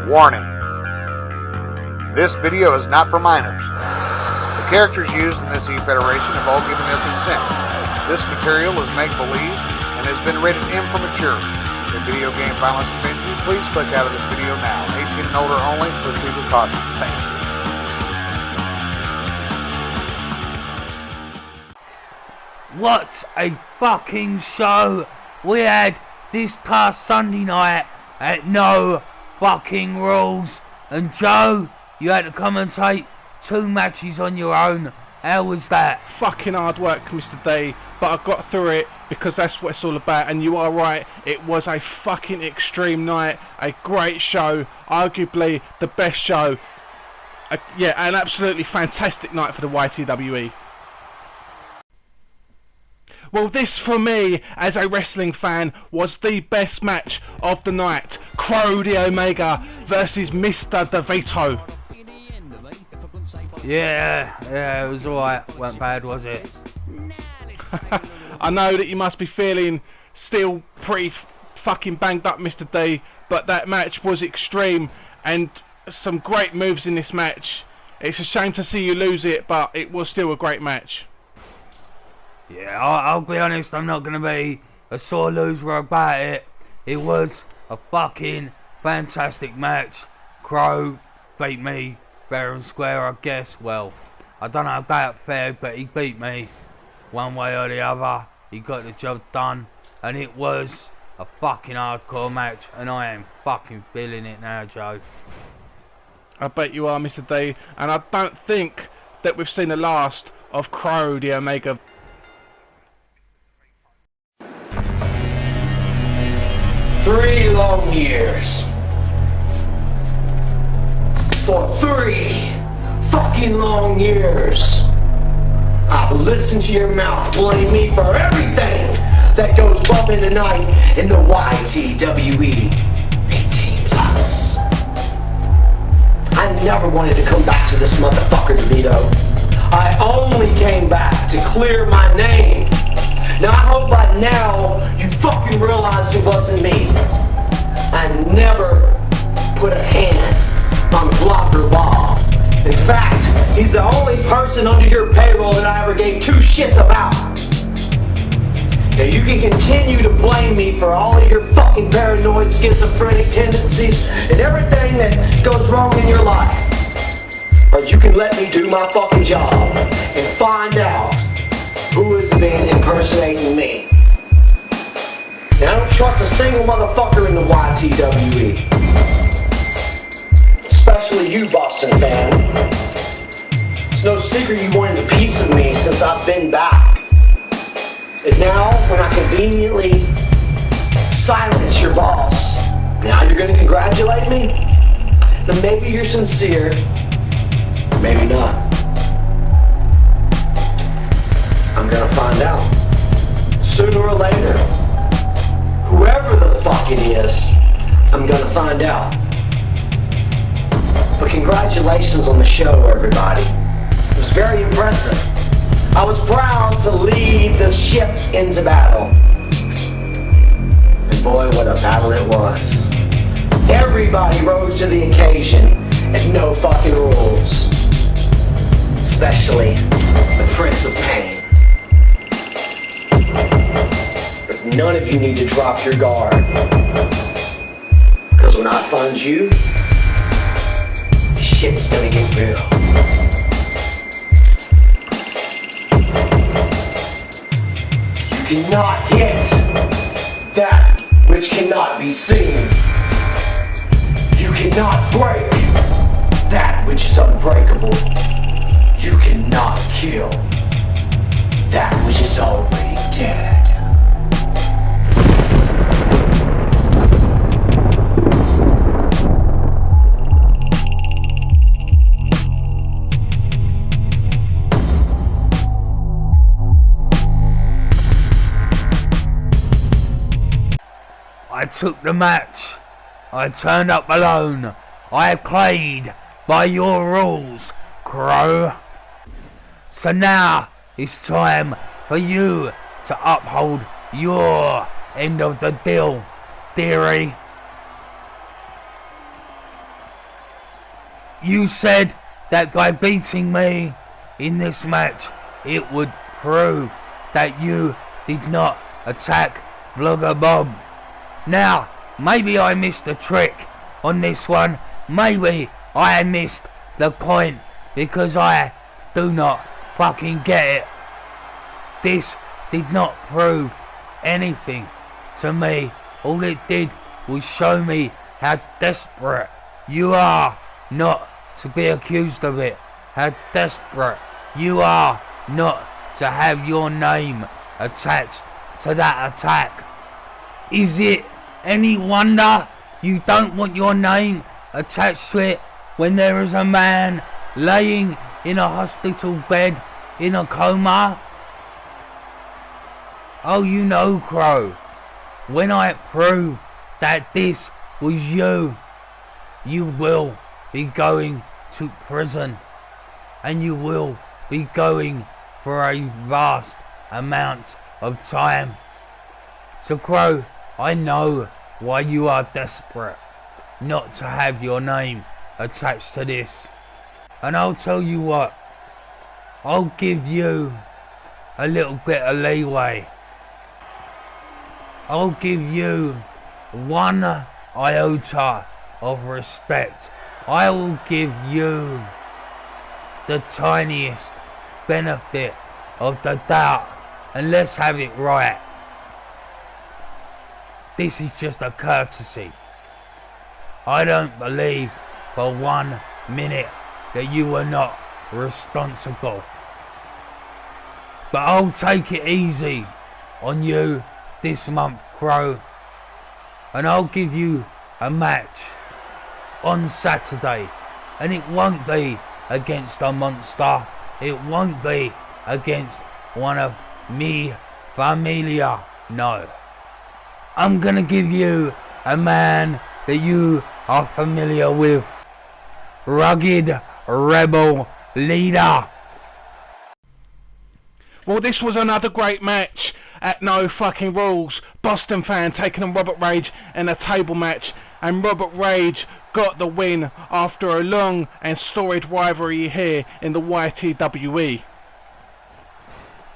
Warning. This video is not for minors. The characters used in this e-federation have all given their consent. This material is make-believe and has been rated M for mature. If video game violence offends you, please click out of this video now. 18 and older only. Proceed with caution. Thank you. What a fucking show we had this past Sunday night at No Fucking Rules. And Joe, you had to commentate 2 matches on your own. How was that? Fucking hard work, Mr. D, but I got through it because that's what it's all about. And you are right, it was a fucking extreme night, a great show, arguably the best show. Yeah, an absolutely fantastic night for the YTWE. Well, this for me, as a wrestling fan, was the best match of the night. Krow the Omega versus Mr. DeVito. Yeah, it was alright. Wasn't bad, was it? I know that you must be feeling still pretty fucking banged up, Mr. D, but that match was extreme and some great moves in this match. It's a shame to see you lose it, but it was still a great match. Yeah, I'll be honest, I'm not going to be a sore loser about it. It was a fucking fantastic match. Krow beat me fair and square, I guess. Well, I don't know about fair, but he beat me one way or the other. He got the job done, and it was a fucking hardcore match, and I am fucking feeling it now, Joe. I bet you are, Mr. D, and I don't think that we've seen the last of Krow the Omega. Three long years. For 3 fucking long years, I've listened to your mouth blame me for everything that goes bump in the night in the YTWE 18 plus. I never wanted to come back to this motherfucker, DeVito. I only came back to clear my name. Now I hope by now you fucking realize it wasn't me. I never put a hand on Blocker Bob. In fact, he's the only person under your payroll that I ever gave 2 shits about. Now you can continue to blame me for all of your fucking paranoid, schizophrenic tendencies and everything that goes wrong in your life. Or you can let me do my fucking job and find out who has been impersonating me. Now I don't trust a single motherfucker in the YTWE. Especially you, Boston fan. It's no secret you wanted a piece of me since I've been back. And now, when I conveniently silence your boss, now you're gonna congratulate me? Then maybe you're sincere, maybe not. I'm gonna find out. Sooner or later. Whoever the fuck it is, I'm gonna find out. But congratulations on the show, everybody. It was very impressive. I was proud to lead the ship into battle. And boy, what a battle it was. Everybody rose to the occasion and no fucking rules. Especially the Prince of Pain. But none of you need to drop your guard. Because when I find you, shit's gonna get real. You cannot hit that which cannot be seen. You cannot break that which is unbreakable. You cannot kill that which is already dead. I took the match. I turned up alone. I played by your rules, Krow. So now it's time for you to uphold your end of the deal, dearie. You said that by beating me in this match, it would prove that you did not attack Vlogger Bob. Now, maybe I missed a trick on this one. Maybe I missed the point because I do not fucking get it. This did not prove anything to me. All it did was show me how desperate you are not to be accused of it. How desperate you are not to have your name attached to that attack. Is it any wonder you don't want your name attached to it when there is a man laying in a hospital bed in a coma? Oh, you know, Krow, when I prove that this was you, you will be going to prison, and you will be going for a vast amount of time. So Krow, I know why you are desperate not to have your name attached to this. And I'll tell you what, I'll give you a little bit of leeway. I'll give you 1 iota of respect. I will give you the tiniest benefit of the doubt, and let's have it right. This is just a courtesy. I don't believe for 1 minute that you were not responsible. But I'll take it easy on you this month, Krow. And I'll give you a match on Saturday. And it won't be against a monster. It won't be against one of me familia. No. I'm gonna give you a man that you are familiar with. Rugged rebel leader. Well, this was another great match at No Fucking Rules. Boston Fan taking on RoburtRage in a table match, and RoburtRage got the win after a long and storied rivalry here in the YTWE.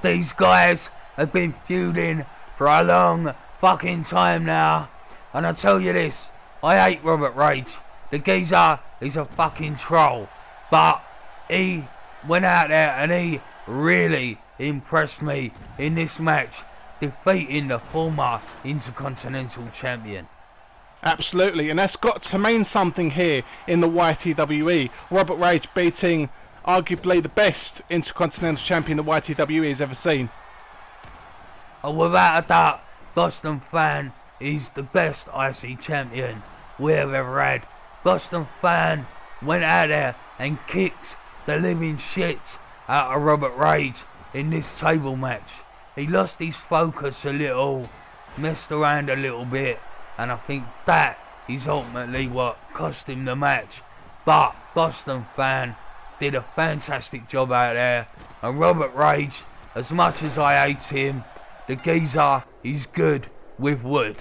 These guys have been feuding for a long fucking time now, and I tell you this, I hate RoburtRage. The geezer is a fucking troll, but he went out there and he really impressed me in this match, defeating the former Intercontinental Champion. Absolutely, and that's got to mean something here in the YTWE. RoburtRage beating arguably the best Intercontinental Champion the YTWE has ever seen. Oh, without a doubt, Boston Fan is the best IC champion we have ever had. Boston Fan went out there and kicked the living shit out of RoburtRage in this table match. He lost his focus a little, messed around a little bit, and I think that is ultimately what cost him the match. But Boston Fan did a fantastic job out there, and RoburtRage, as much as I hate him, the geezer is good with wood.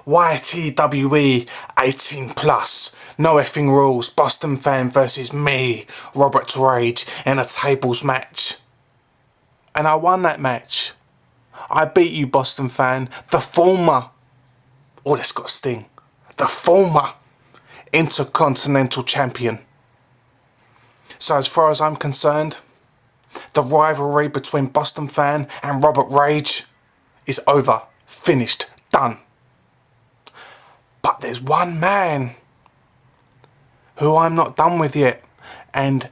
YTWE 18 plus, no effing rules, Boston Fan versus me, RoburtRage, in a tables match. And I won that match. I beat you, Boston Fan, the former, oh that's got a sting, the former Intercontinental Champion. So as far as I'm concerned, the rivalry between Boston Fan and RoburtRage is over, finished, done. But there's one man who I'm not done with yet, and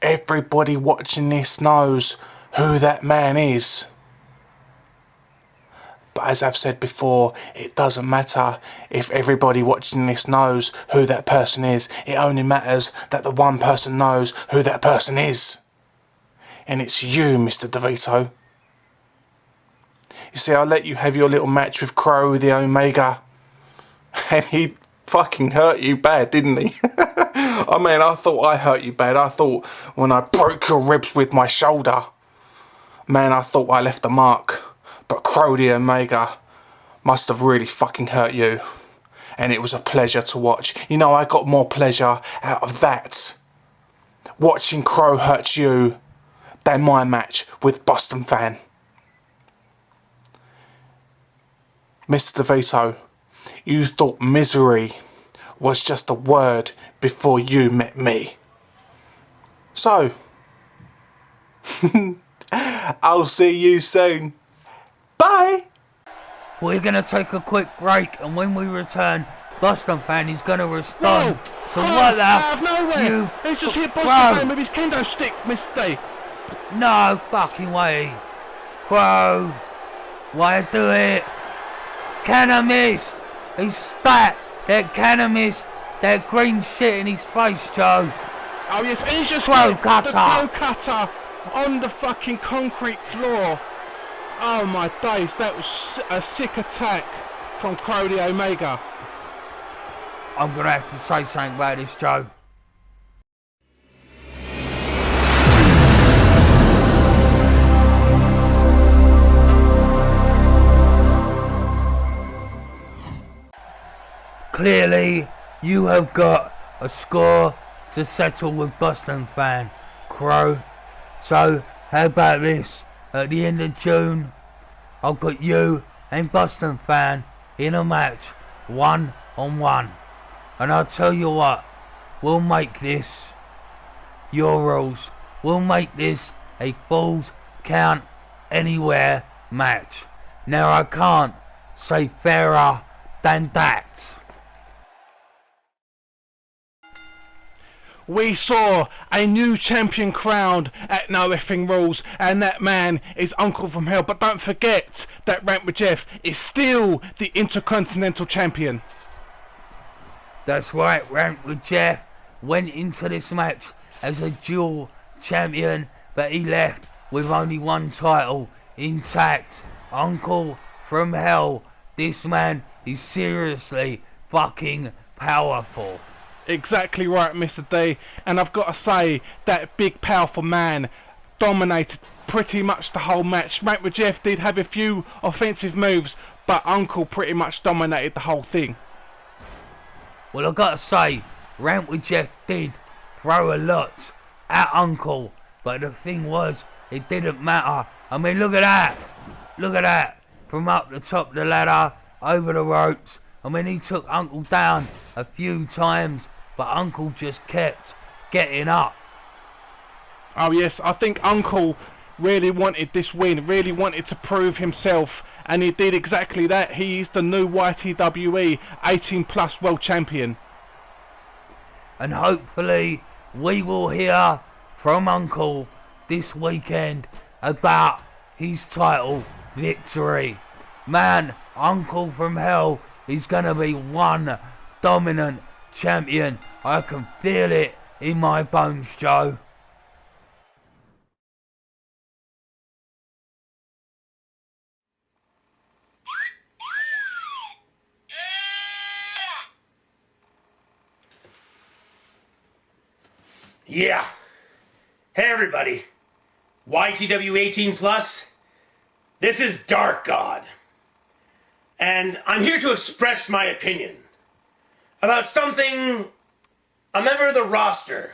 everybody watching this knows who that man is. But as I've said before, it doesn't matter if everybody watching this knows who that person is. It only matters that the one person knows who that person is. And it's you, Mr. DeVito. You see, I let you have your little match with Krow the Omega, and he fucking hurt you bad, didn't he? I mean, I thought I hurt you bad. I thought when I broke your ribs with my shoulder, man, I thought I left a mark. But Krow the Omega must have really fucking hurt you. and it was a pleasure to watch. You know, I got more pleasure out of that, watching Krow hurt you, than my match with Boston Fan. Mr. DeVito, you thought misery was just a word before you met me. So, I'll see you soon. Bye! We're gonna take a quick break, and when we return, Boston Fan is gonna respond. So what the out of nowhere! you He's just hit Krow. Boston Fan with his kendo stick, Mr. D. No fucking way. Krow, why do it? Can I miss? He spat that can I miss that green shit in his face, Joe. Oh yes, and he's just Krow hit cutter. the Krow cutter on the fucking concrete floor. Oh my days, that was a sick attack from Krow the Omega. I'm gonna have to say something about this, Joe. Clearly, you have got a score to settle with Boston Fan, Krow. So, how about this? At the end of June, I've got you and Boston Fan in a match, 1-on-1. And I'll tell you what, we'll make this your rules. We'll make this a Falls Count Anywhere match. Now I can't say fairer than that. We saw a new champion crowned at No Effing Rules, and that man is Uncle from Hell. But don't forget that Rant with Jeff is still the Intercontinental Champion. That's right, Rant with Jeff went into this match as a dual champion, but he left with only one title intact. Uncle from Hell, this man is seriously fucking powerful. Exactly right, Mr. D. And I've got to say, that big powerful man dominated pretty much the whole match. Rant with Jeff did have a few offensive moves, but Uncle pretty much dominated the whole thing. Well, I've got to say, Rant with Jeff did throw a lot at Uncle, but the thing was, it didn't matter. I mean, look at that. Look at that. From up the top of the ladder, over the ropes. I mean, he took Uncle down a few times, but Uncle just kept getting up. Oh yes, I think Uncle really wanted this win, really wanted to prove himself, and he did exactly that. He is the new YTWE 18 plus world champion. And hopefully we will hear from Uncle this weekend about his title victory. Man, Uncle from Hell is gonna be one dominant champion. I can feel it in my bones, Joe. Yeah. Hey everybody. YTWE18 plus. This is Dark God. And I'm here to express my opinion about something a member of the roster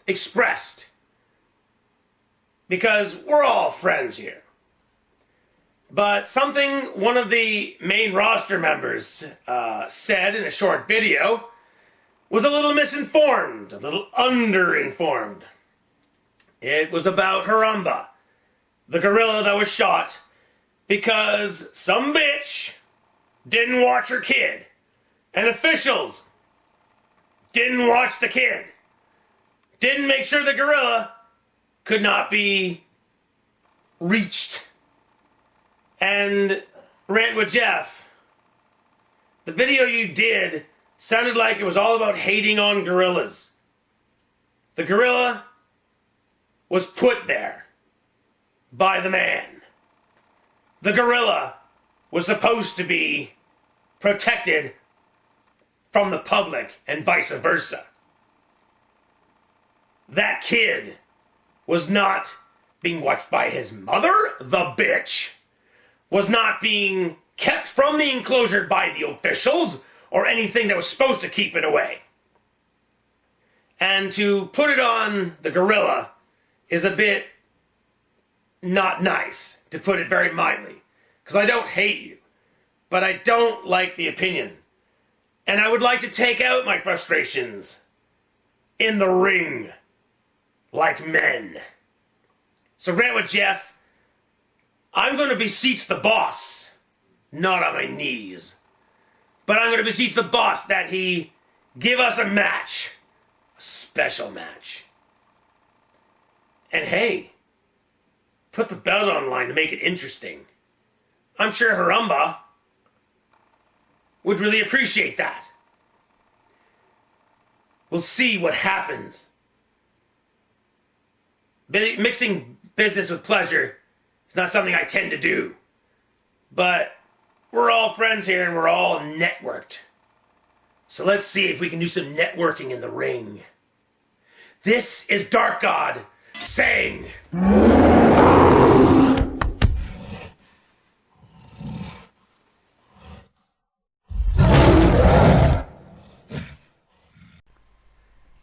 expressed. Because we're all friends here. But something one of the main roster members said in a short video was a little misinformed, a little underinformed. It was about Haramba, the gorilla that was shot because some bitch didn't watch her kid, and officials didn't watch the kid, didn't make sure the gorilla could not be reached. And Rant with Jeff, the video you did sounded like it was all about hating on gorillas. The gorilla was put there by the man. The gorilla was supposed to be protected from the public and vice versa. That kid was not being watched by his mother, the bitch, was not being kept from the enclosure by the officials, or anything that was supposed to keep it away. And to put it on the gorilla is a bit not nice, to put it very mildly. Because I don't hate you, but I don't like the opinion. And I would like to take out my frustrations in the ring, like men. So Rant with Jeff, I'm going to beseech the boss, not on my knees, but I'm going to beseech the boss that he give us a match, a special match. And hey, put the belt online to make it interesting. I'm sure Harumba would really appreciate that. We'll see what happens. Mixing business with pleasure is not something I tend to do. But we're all friends here and we're all networked. So let's see if we can do some networking in the ring. This is Dark God saying...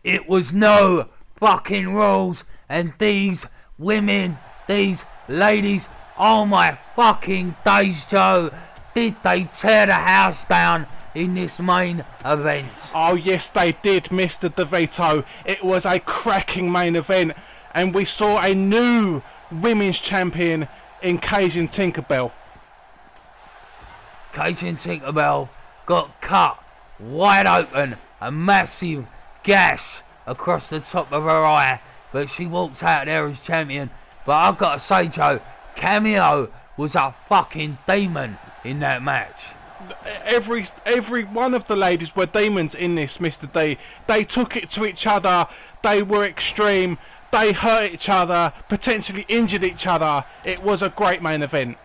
It was no fucking rules, and these women, these ladies, oh my fucking days, Joe, did they tear the house down in this main event? Oh yes they did, Mr. DeVito. It was a cracking main event, and we saw a new women's champion in Cajun Tinkerbelle. Cajun Tinkerbelle got cut wide open, a massive gash across the top of her eye, but she walks out there as champion. But I've got to say, Joe, Cameo was a fucking demon in that match. Every one of the ladies were demons in this, Mr. D. They took it to each other, they were extreme, they hurt each other, potentially injured each other. It was a great main event.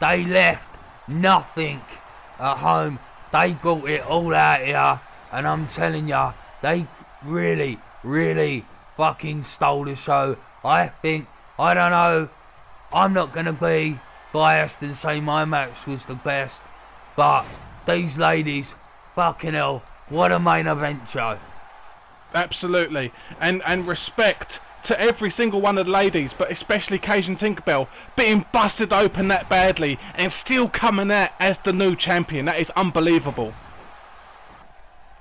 They left nothing at home. They brought it all out here, and I'm telling ya, they really, really fucking stole the show. I think, I don't know, I'm not going to be biased and say my match was the best, but these ladies, fucking hell, what a main event show. Absolutely, and respect to every single one of the ladies, but especially Cajun Tinkerbelle, being busted open that badly and still coming out as the new champion. That is unbelievable.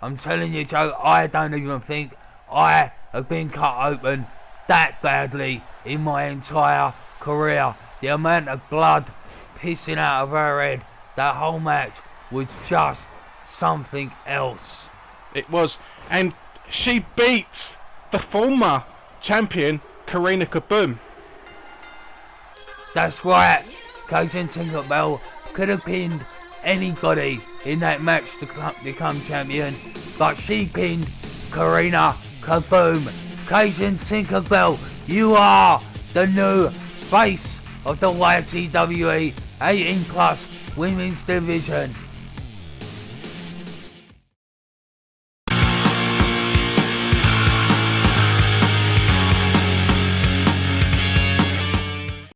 I'm telling you, Joe, I don't even think I have been cut open that badly in my entire career. The amount of blood pissing out of her head, that whole match was just something else. It was, and she beats the former champion, Karina Kaboom. That's right, Cajun Tinkerbelle could have pinned anybody in that match to become champion, but she pinned Karina Kaboom. Cajun Tinkerbelle, you are the new face of the YTWE 18 plus women's division.